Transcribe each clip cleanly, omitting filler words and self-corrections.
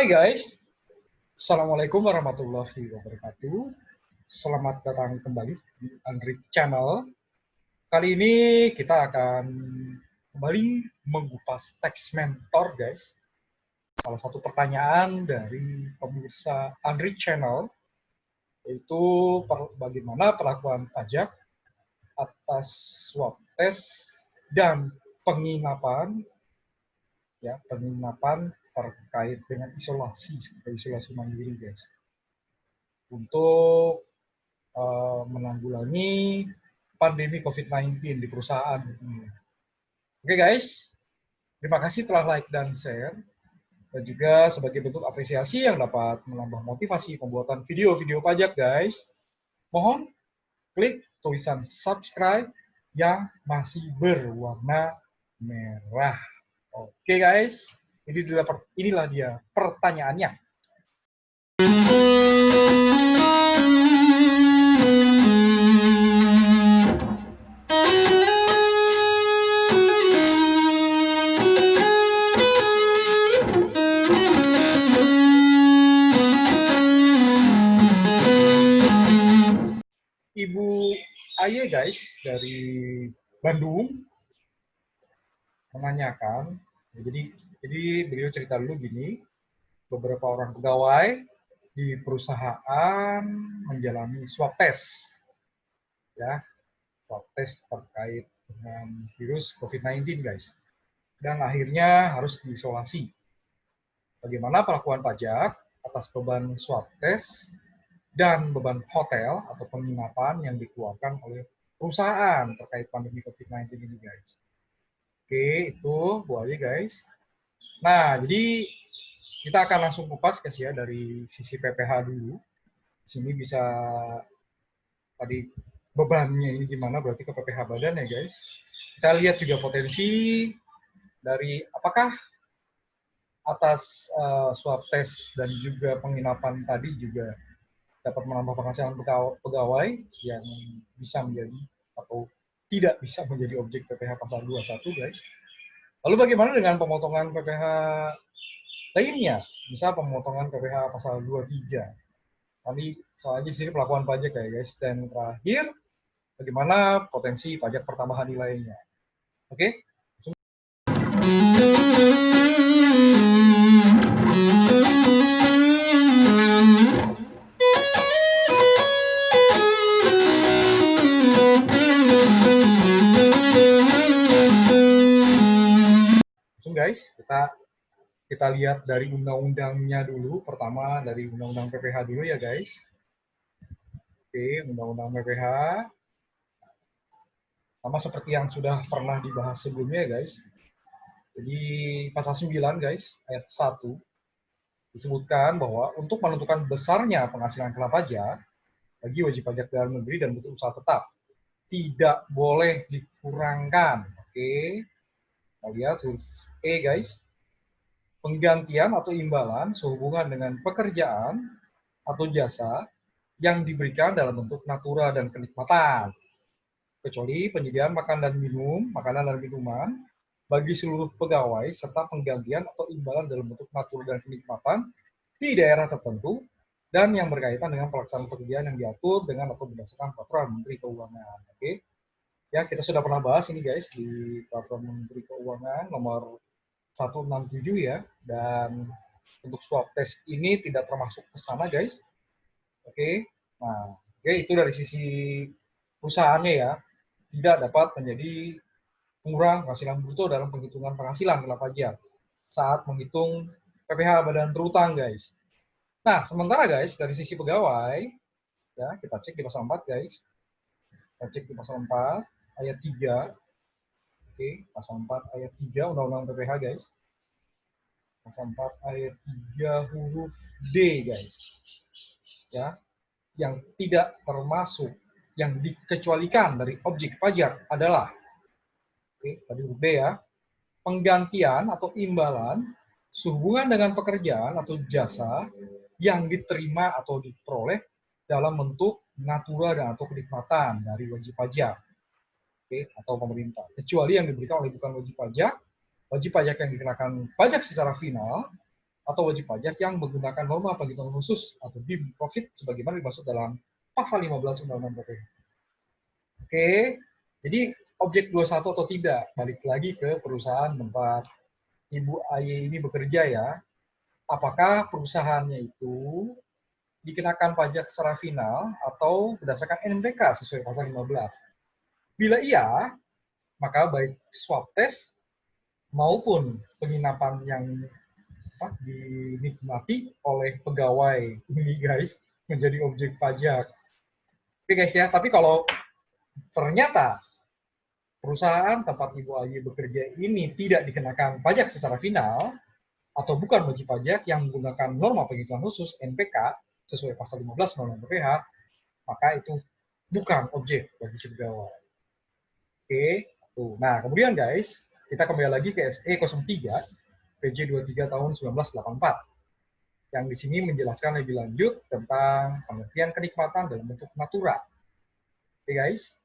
Hai guys, Assalamualaikum warahmatullahi wabarakatuh. Selamat datang kembali di Andrik Channel. Kali ini kita akan kembali mengupas teks mentor guys. Salah satu pertanyaan dari pemirsa Andrik Channel, yaitu bagaimana perlakuan pajak atas swab test dan penginapan terkait dengan isolasi mandiri guys, untuk menanggulangi pandemi COVID-19 di perusahaan. Oke guys, terima kasih telah like dan share, dan juga sebagai bentuk apresiasi yang dapat menambah motivasi pembuatan video-video pajak guys, mohon klik tulisan subscribe yang masih berwarna merah. Oke guys, inilah dia pertanyaannya. Ibu Aye guys dari Bandung menanyakan, jadi beliau cerita dulu gini, beberapa orang pegawai di perusahaan menjalani swab test, ya, swab test terkait dengan virus COVID-19 guys, dan akhirnya harus diisolasi. Bagaimana perlakuan pajak atas beban swab test dan beban hotel atau penginapan yang dikeluarkan oleh perusahaan terkait pandemi COVID-19 ini guys. Oke, itu Bu Aye guys. Nah, jadi kita akan langsung kupas guys ya dari sisi PPH dulu. Di sini bisa tadi bebannya ini gimana, berarti ke PPH badan ya guys. Kita lihat juga potensi dari apakah atas swab test dan juga penginapan tadi juga dapat menambah penghasilan pegawai yang bisa menjadi atau tidak bisa menjadi objek PPH pasal 21 guys. Lalu bagaimana dengan pemotongan PPH lainnya? Misal pemotongan PPH pasal 23. Kami soalnya di sini pelakuan pajak ya guys. Dan terakhir, bagaimana potensi pajak pertambahan nilainya. Oke? Guys, kita lihat dari undang-undangnya dulu. Pertama dari undang-undang PPH dulu ya guys. Oke, undang-undang PPH sama seperti yang sudah pernah dibahas sebelumnya ya guys. Jadi pasal 9 guys, ayat 1 disebutkan bahwa untuk menentukan besarnya penghasilan kena pajak bagi wajib pajak dalam negeri dan bentuk usaha tetap tidak boleh dikurangkan. Oke, kita lihat huruf E guys. Penggantian atau imbalan sehubungan dengan pekerjaan atau jasa yang diberikan dalam bentuk natura dan kenikmatan, kecuali penyediaan makanan dan minuman bagi seluruh pegawai serta penggantian atau imbalan dalam bentuk natura dan kenikmatan di daerah tertentu dan yang berkaitan dengan pelaksanaan pekerjaan yang diatur dengan atau berdasarkan peraturan Menteri Keuangan. Oke, ya kita sudah pernah bahas ini guys di peraturan Menteri Keuangan nomor 167 ya, dan untuk swab test ini tidak termasuk ke sana guys. Oke, nah itu dari sisi perusahaannya ya, tidak dapat menjadi pengurang penghasilan bruto dalam penghitungan penghasilan kena pajak saat menghitung PPH badan terutang guys. Nah, sementara guys dari sisi pegawai ya, kita cek di pasal 4 guys. Kita cek di pasal 4 ayat 3. Oke, pasal 4 ayat 3 Undang-Undang PPH guys. Pasal 4 ayat 3 huruf D guys. Ya, yang tidak termasuk yang dikecualikan dari objek pajak adalah, oke, tadi huruf D ya, penggantian atau imbalan sehubungan dengan pekerjaan atau jasa yang diterima atau diperoleh dalam bentuk natura dan atau kenikmatan dari wajib pajak, oke, atau pemerintah, kecuali yang diberikan oleh bukan wajib pajak yang dikenakan pajak secara final atau wajib pajak yang menggunakan norma penghitungan khusus atau BIM profit sebagaimana dimaksud dalam pasal 15 Undang-Undang PPh. Oke, jadi objek 21 atau tidak, balik lagi ke perusahaan tempat Ibu AY ini bekerja ya. Apakah perusahaannya itu dikenakan pajak secara final atau berdasarkan NPK sesuai pasal 15? Bila iya, maka baik swab test maupun penginapan yang dinikmati oleh pegawai ini guys menjadi objek pajak. Oke guys ya, tapi kalau ternyata perusahaan tempat Ibu AY bekerja ini tidak dikenakan pajak secara final atau bukan wajib pajak yang menggunakan norma penghitungan khusus NPK sesuai pasal 15 Undang-Undang PPh, maka itu bukan objek bagi si pegawai. Oke, tuh. Nah, kemudian guys, kita kembali lagi ke SE 03 PJ 23 tahun 1984 yang di sini menjelaskan lebih lanjut tentang pengertian kenikmatan dalam bentuk natura. Oke guys.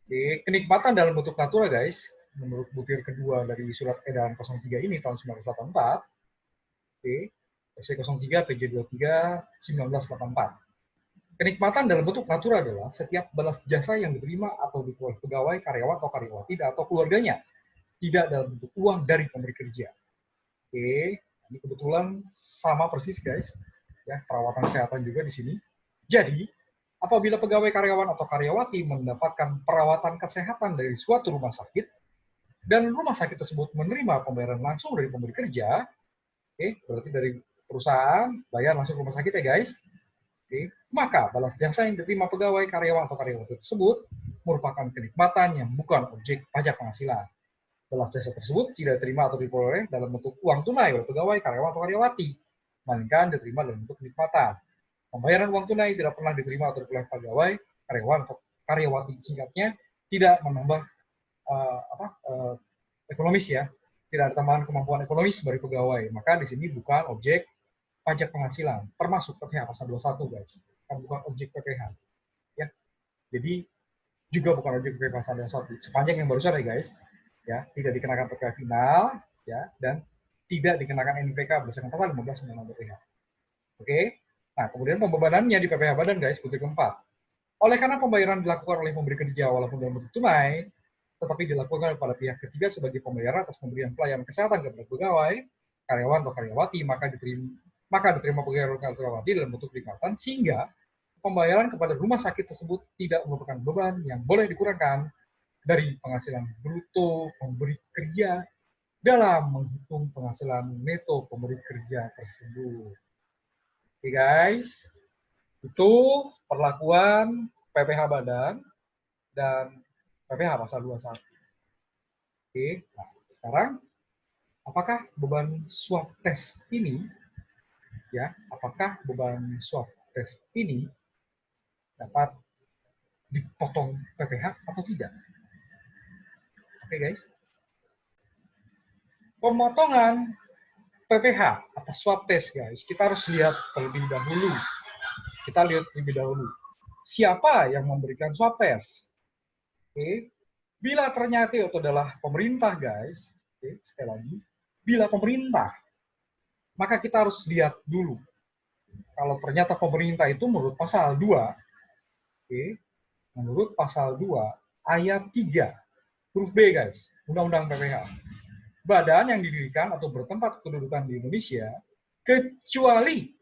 Oke, kenikmatan dalam bentuk natura guys, menurut butir kedua dari surat edaran 03 ini tahun 1984. Oke, SE 03 PJ 23 1984. Kenikmatan dalam bentuk natura adalah setiap balas jasa yang diterima atau diperoleh pegawai, karyawan, atau karyawati, atau keluarganya, tidak dalam bentuk uang dari pemberi kerja. Oke, ini kebetulan sama persis guys, ya perawatan kesehatan juga di sini. Jadi, apabila pegawai, karyawan, atau karyawati mendapatkan perawatan kesehatan dari suatu rumah sakit, dan rumah sakit tersebut menerima pembayaran langsung dari pemberi kerja, oke, berarti dari perusahaan bayar langsung ke rumah sakit ya guys. Oke, maka balas jasa yang diterima pegawai, karyawan, atau karyawati tersebut merupakan kenikmatan yang bukan objek pajak penghasilan. Balas jasa tersebut tidak diterima atau diperoleh dalam bentuk uang tunai oleh pegawai, karyawan, atau karyawati, melainkan diterima dalam bentuk kenikmatan. Pembayaran uang tunai tidak pernah diterima atau diperoleh pegawai, karyawan, atau karyawati. Singkatnya, tidak menambah ekonomis ya, tidak ada tambahan kemampuan ekonomis dari pegawai. Maka di sini bukan objek pajak penghasilan, termasuk PPh pasal 21 guys, kan bukan objek PPh. Ya, jadi juga bukan objek PPh pasal 21. Sepanjang yang barusan ya guys, ya tidak dikenakan PPh final, ya dan tidak dikenakan NPK berdasarkan pasal 15 Undang-Undang PPh. Oke, nah kemudian pembebanannya di PPh Badan guys, butir keempat. Oleh karena pembayaran dilakukan oleh pemberi kerja walaupun dalam bentuk tunai, tetapi dilakukan pada pihak ketiga sebagai pembayaran atas pemberian pelayanan kesehatan kepada pegawai, karyawan, atau karyawati, maka diterima pegawai atau karyawati dalam bentuk kenikmatan, sehingga pembayaran kepada rumah sakit tersebut tidak merupakan beban yang boleh dikurangkan dari penghasilan bruto pemberi kerja dalam menghitung penghasilan neto pemberi kerja tersebut. Oke guys, itu perlakuan PPh Badan dan PPh pasal 21. Oke, nah sekarang apakah beban swab test ini ya, apakah beban swab test ini dapat dipotong PPh atau tidak? Oke guys, pemotongan PPh atas swab test guys, kita harus lihat terlebih dahulu. Kita lihat terlebih dahulu. Siapa yang memberikan swab test? Oke, bila ternyata itu adalah pemerintah guys, oke, sekali lagi, bila pemerintah, maka kita harus lihat dulu. Kalau ternyata pemerintah itu menurut pasal 2, oke, menurut pasal 2 ayat 3 huruf B guys, Undang-Undang PPh. Badan yang didirikan atau bertempat kedudukan di Indonesia kecuali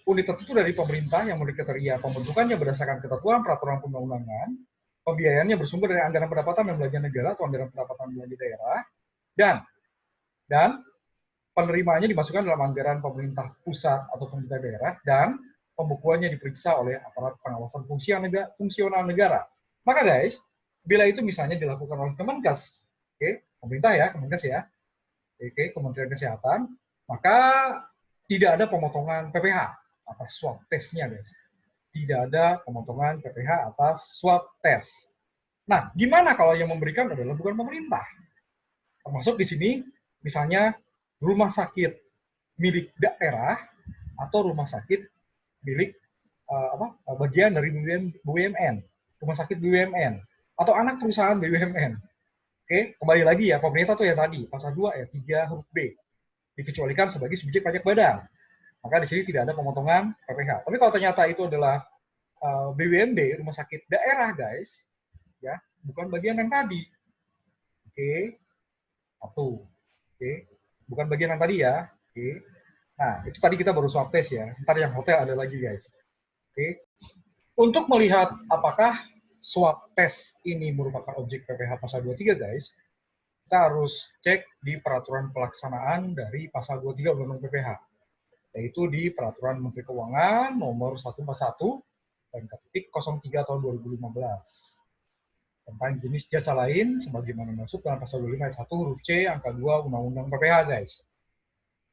unit tertentu dari pemerintah yang memiliki kriteria pembentukannya berdasarkan ketentuan peraturan perundang-undangan, pembiayaannya bersumber dari anggaran pendapatan dan belanja negara atau anggaran pendapatan belanja daerah, dan penerimaannya dimasukkan dalam anggaran pemerintah pusat atau pemerintah daerah, dan pembukuannya diperiksa oleh aparat pengawasan fungsional negara. Maka guys, bila itu misalnya dilakukan oleh Kemenkes, oke, pemerintah ya, Kemenkes ya, oke, Kementerian Kesehatan, maka tidak ada pemotongan PPh atas swab testnya guys. Tidak ada pemotongan PPh atas swab test. Nah, gimana kalau yang memberikan adalah bukan pemerintah? Termasuk di sini, misalnya rumah sakit milik daerah atau rumah sakit milik bagian dari BUMN, rumah sakit BUMN atau anak perusahaan BUMN. Oke, kembali lagi ya, pemerintah tuh ya tadi pasal 2 ayat 3 huruf B. dikecualikan sebagai subjek pajak badan. Maka di sini tidak ada pemotongan PPh. Tapi kalau ternyata itu adalah BUMD, rumah sakit daerah, guys, ya, bukan bagian yang tadi. Oke, satu. Oke, bukan bagian yang tadi ya. Oke. Nah, itu tadi kita baru swab test ya. Ntar yang hotel ada lagi, guys. Oke. Untuk melihat apakah swab test ini merupakan objek PPh pasal 23, guys, kita harus cek di peraturan pelaksanaan dari pasal 23 Undang-Undang PPh, yaitu di Peraturan Menteri Keuangan nomor 141 PMK.03 tahun 2015 tentang jenis jasa lain sebagaimana masuk dalam pasal 25 ayat 1 huruf C angka 2 Undang-Undang PPh, guys.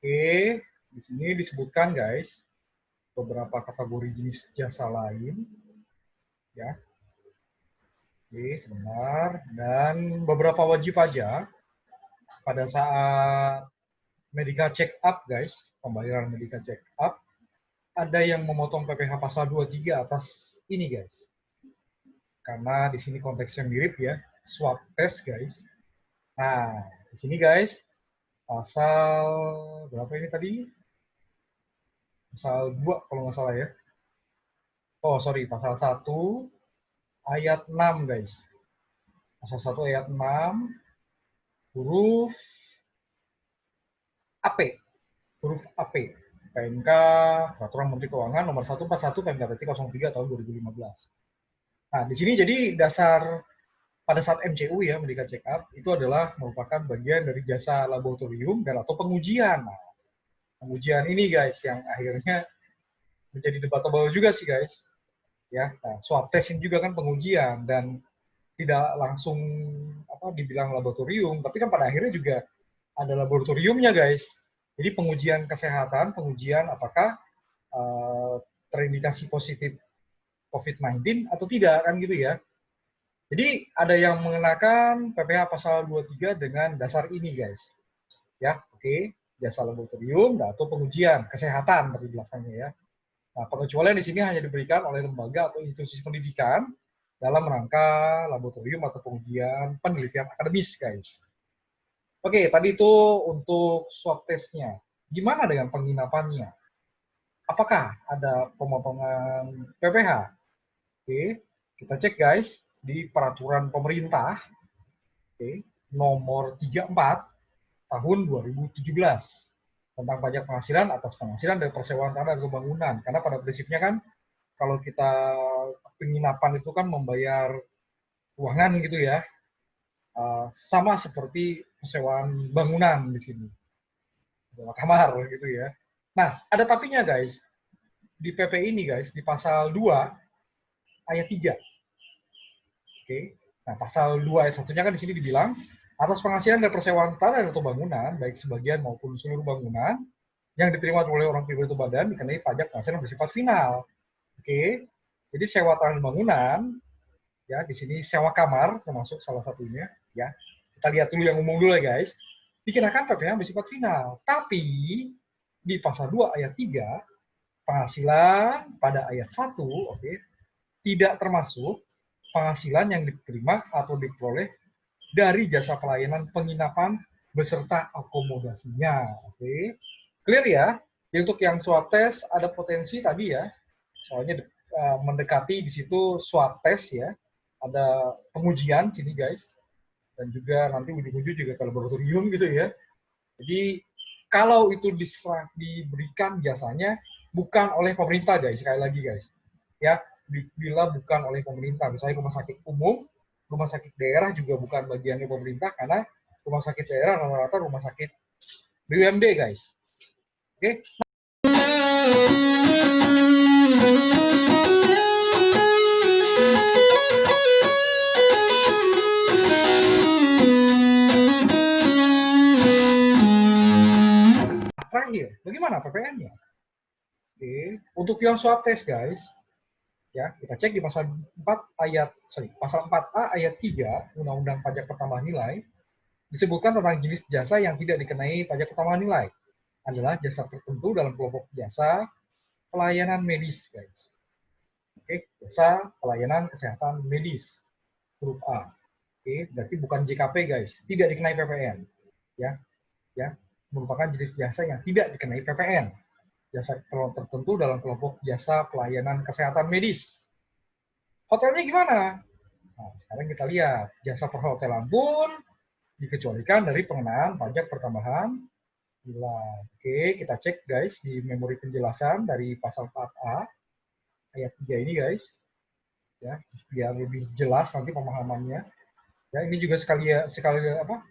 Oke, di sini disebutkan, guys, beberapa kategori jenis jasa lain, ya. Oke, sebentar. Dan beberapa wajib pajak pada saat medical check up, guys, pembayaran medical check up, ada yang memotong PPh pasal 23 atas ini, guys. Karena di sini konteksnya mirip ya, swab test, guys. Nah, di sini, guys, pasal berapa ini tadi? Pasal 2 kalau nggak salah ya. Oh, sorry, pasal 1 ayat 6, guys. Pasal 1 ayat 6 huruf AP. Huruf AP. PMK Peraturan Menteri Keuangan nomor 141 PMK.03 tahun 2015. Nah, di sini jadi dasar pada saat MCU ya, medical check up, itu adalah merupakan bagian dari jasa laboratorium dan atau pengujian. Nah, pengujian ini, guys, yang akhirnya menjadi debatable juga sih, guys. Ya, nah, swab test ini juga kan pengujian dan tidak langsung dibilang laboratorium, tapi kan pada akhirnya juga ada laboratoriumnya, guys. Jadi pengujian kesehatan, pengujian apakah terindikasi positif COVID-19 atau tidak, kan gitu ya. Jadi ada yang mengenakan PPh pasal 23 dengan dasar ini, guys. Ya, oke. Jasa laboratorium atau pengujian kesehatan dari belakangnya ya. Nah, pengecualian di sini hanya diberikan oleh lembaga atau institusi pendidikan dalam rangka laboratorium atau pengujian penelitian akademis, guys. Oke, tadi itu untuk swab testnya. Gimana dengan penginapannya? Apakah ada pemotongan PPh? Oke, kita cek, guys, di peraturan pemerintah nomor 34 tahun 2017 tentang pajak penghasilan atas penghasilan dari persewaan tanah dan bangunan. Karena pada prinsipnya kan kalau kita penginapan itu kan membayar uangan gitu ya, sama seperti persewaan bangunan di sini, kamar gitu ya. Nah, ada tapinya, guys. Di PP ini, guys, di pasal 2 ayat 3. Oke. Nah, pasal 2 ayat 1-nya kan di sini dibilang atas penghasilan dari persewaan tanah atau bangunan, baik sebagian maupun seluruh bangunan yang diterima oleh orang pribadi atau badan dikenai pajak penghasilan bersifat final. Oke. Jadi sewa tanah bangunan, ya di sini sewa kamar termasuk salah satunya, ya. Kita lihat dulu yang umum dulu ya, guys. Dikenakan PPh bersifat final. Tapi di pasal 2 ayat 3 penghasilan pada ayat 1, oke, tidak termasuk penghasilan yang diterima atau diperoleh dari jasa pelayanan penginapan beserta akomodasinya. Oke. Clear ya? Jadi untuk yang swab test ada potensi tadi ya. Soalnya mendekati di situ swab test ya. Ada pengujian sini, guys. Dan juga nanti ujung-ujung juga ke laboratorium gitu ya. Jadi kalau itu diberikan jasanya bukan oleh pemerintah, guys. Sekali lagi, guys. Ya, bila bukan oleh pemerintah, misalnya rumah sakit umum, rumah sakit daerah juga bukan bagiannya pemerintah karena rumah sakit daerah rata-rata rumah sakit BUMD, guys. Oke. Terakhir, bagaimana PPN-nya? Oke, untuk yang swab test, guys, ya kita cek di pasal 4A ayat 3 Undang-Undang Pajak Pertambahan Nilai disebutkan tentang jenis jasa yang tidak dikenai pajak pertambahan nilai adalah jasa tertentu dalam kelompok jasa pelayanan medis, guys. Oke, jasa pelayanan kesehatan medis huruf A. Oke, berarti bukan JKP, guys, tidak dikenai PPN. Ya, ya. merupakan jenis jasa yang tidak dikenai PPN. Jasa tertentu dalam kelompok jasa pelayanan kesehatan medis. Hotelnya gimana? Nah, sekarang kita lihat. Jasa perhotelan pun dikecualikan dari pengenaan pajak pertambahan nilai. Oke, kita cek guys di memori penjelasan dari pasal 4A ayat 3 ini guys. Ya, biar lebih jelas nanti pemahamannya. Ya, ini juga sekali apa?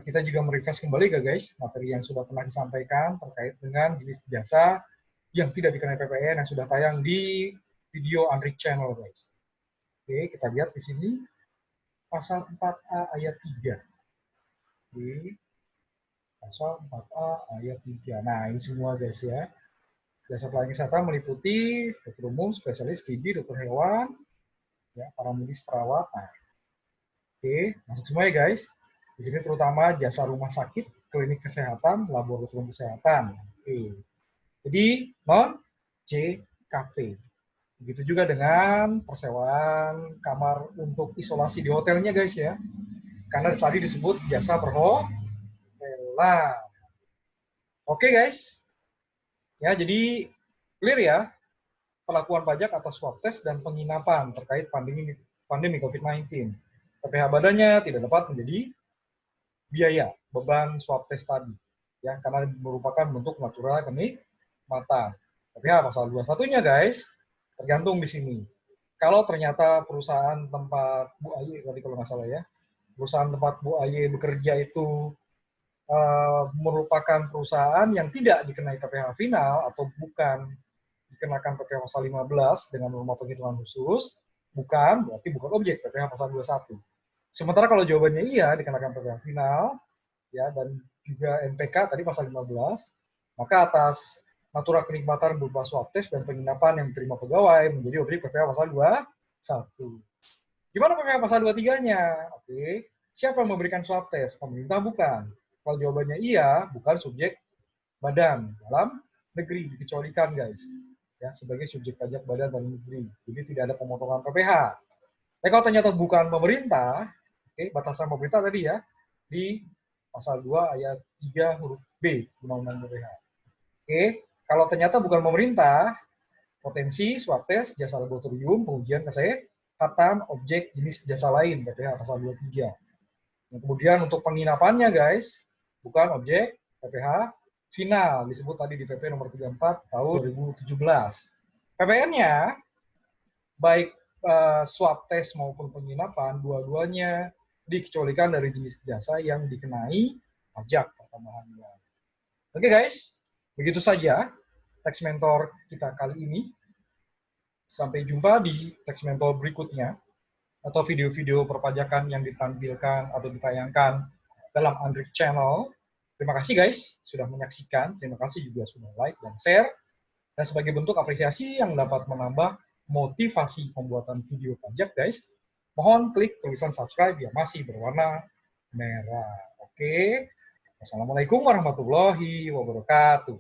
Kita juga merefresh kembali guys materi yang sudah pernah disampaikan terkait dengan jenis jasa yang tidak dikenai PPN yang sudah tayang di video Andrik Channel guys. Oke, kita lihat di sini pasal 4A ayat 3. Oke. Pasal 4A ayat 3. Nah, ini semua guys ya. Jasa pelayanan kesehatan meliputi dokter umum, spesialis gigi, dokter hewan, ya, para medis, perawat. Nah, oke, masuk semua ya guys. Di sini terutama jasa rumah sakit, klinik kesehatan, laboratorium kesehatan. Oke. Jadi non JKP. Begitu juga dengan persewaan kamar untuk isolasi di hotelnya guys ya. Karena tadi disebut jasa perhotelan. Oke guys. Ya, jadi clear ya perlakuan pajak atas swab test dan penginapan terkait pandemi COVID-19. PPh badannya tidak dapat menjadi biaya beban swab test tadi, ya karena merupakan bentuk natural kenikmatan. PPh pasal 21-nya guys, tergantung di sini. Kalau ternyata perusahaan tempat Bu Aye tadi kalau nggak salah ya, perusahaan tempat Bu Aye bekerja itu merupakan perusahaan yang tidak dikenai PPh final atau bukan dikenakan PPh pasal 15 dengan norma penghitungan khusus, berarti bukan objek PPh pasal 21. Sementara kalau jawabannya iya dikenakan PPh final, ya dan juga NPK tadi pasal 15, maka atas natural kenikmatan berupa swab test dan penginapan yang diterima pegawai menjadi objek PPh pasal 21. Gimana PPh pasal 23-nya? Oke, siapa yang memberikan swab test? Pemerintah bukan. Kalau jawabannya iya, bukan subjek badan dalam negeri, dikecualikan guys. Ya, sebagai subjek pajak badan dalam negeri. Jadi tidak ada pemotongan PPh. Tapi kalau ternyata bukan pemerintah, oke, batasan pemerintah tadi ya, di pasal 2 ayat 3 huruf B Undang-Undang PPh. Oke, kalau ternyata bukan pemerintah, potensi swab test, jasa laboratorium, pengujian kesehatan, objek jenis jasa lain, PPh pasal 23. Nah, kemudian untuk penginapannya guys, bukan objek PPh final, disebut tadi di PP nomor 34 tahun 2017. PPN-nya, baik swab test maupun penginapan, dua-duanya dikecualikan dari jenis jasa yang dikenai pajak pertambahannya. Oke guys, begitu saja teks mentor kita kali ini. Sampai jumpa di teks mentor berikutnya atau video-video perpajakan yang ditampilkan atau ditayangkan dalam Andrik Channel. Terima kasih guys sudah menyaksikan, terima kasih juga sudah like dan share. Dan sebagai bentuk apresiasi yang dapat menambah motivasi pembuatan video pajak guys, mohon klik tulisan subscribe yang masih berwarna merah. Oke. Wassalamualaikum warahmatullahi wabarakatuh.